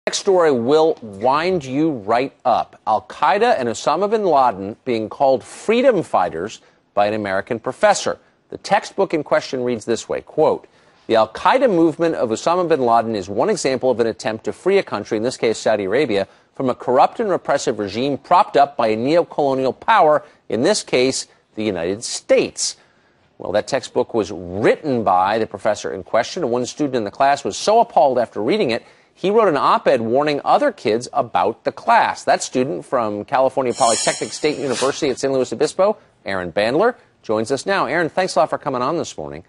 Next story will wind you right up. Al-Qaeda and Osama bin Laden being called freedom fighters by an American professor. The textbook in question reads this way, quote, "The al-Qaeda movement of Osama bin Laden is one example of an attempt to free a country, in this case Saudi Arabia, from a corrupt and repressive regime propped up by a neo-colonial power, in this case the United States." Well, that textbook was written by the professor in question, and one student in the class was so appalled after reading it, he wrote an op-ed warning other kids about the class. That student from California Polytechnic State University at San Luis Obispo, Aaron Bandler, joins us now. Aaron, thanks a lot for coming on this morning.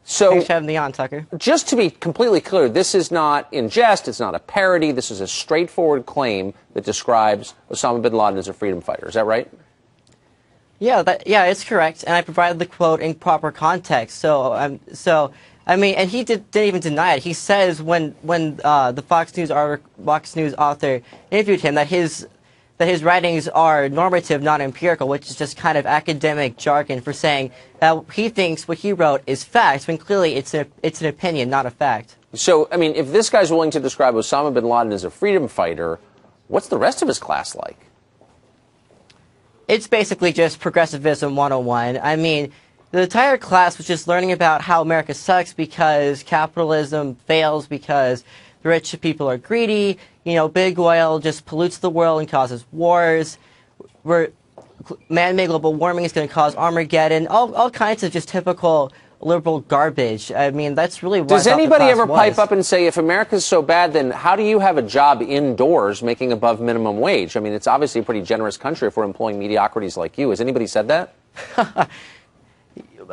So, thanks for having me on, Tucker. Just to be completely clear, this is not in jest, it's not a parody, this is a straightforward claim that describes Osama bin Laden as a freedom fighter. Is that right? Yeah, it's correct, and I provided the quote in proper context. I mean, and he didn't even deny it. He says when the Fox News author interviewed him that his writings are normative, not empirical, which is just kind of academic jargon for saying that he thinks what he wrote is fact, when clearly it's an opinion, not a fact. So, I mean, if this guy's willing to describe Osama bin Laden as a freedom fighter, what's the rest of his class like? It's basically just progressivism 101. I mean, the entire class was just learning about how America sucks because capitalism fails, because the rich people are greedy, you know, big oil just pollutes the world and causes wars, man-made global warming is going to cause Armageddon, all kinds of just typical liberal garbage. I mean, that's really what Does anybody ever pipe up and say, if America's so bad, then how do you have a job indoors making above minimum wage? I mean, it's obviously a pretty generous country if we're employing mediocrities like you. Has anybody said that?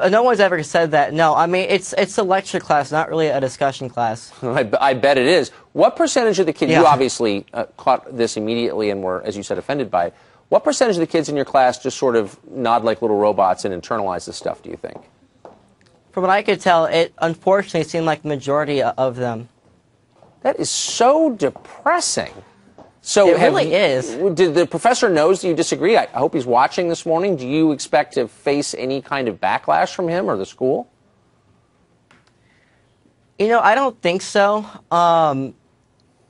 No one's ever said that. No, I mean, it's a lecture class, not really a discussion class. I bet it is. What percentage of the kids, you obviously caught this immediately and were, as you said, offended by it. What percentage of the kids in your class just sort of nod like little robots and internalize this stuff, do you think? From what I could tell, it unfortunately seemed like the majority of them. That is so depressing. So it really is. Did the professor knows that you disagree? I hope he's watching this morning. Do you expect to face any kind of backlash from him or the school? You know, I don't think so. I mean,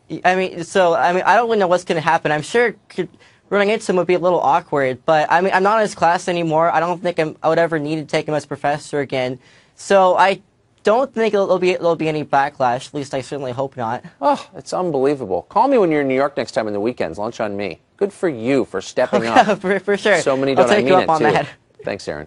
I don't really know what's going to happen. I'm sure running into him would be a little awkward, but I mean, I'm not in his class anymore. I don't think I would ever need to take him as professor again. So I don't think there'll be any backlash. At least I certainly hope not. Oh, it's unbelievable. Call me when you're in New York next time in the weekends. Lunch on me. Good for you for stepping up. For sure. So many don't. I'll take you up on that. Thanks, Aaron.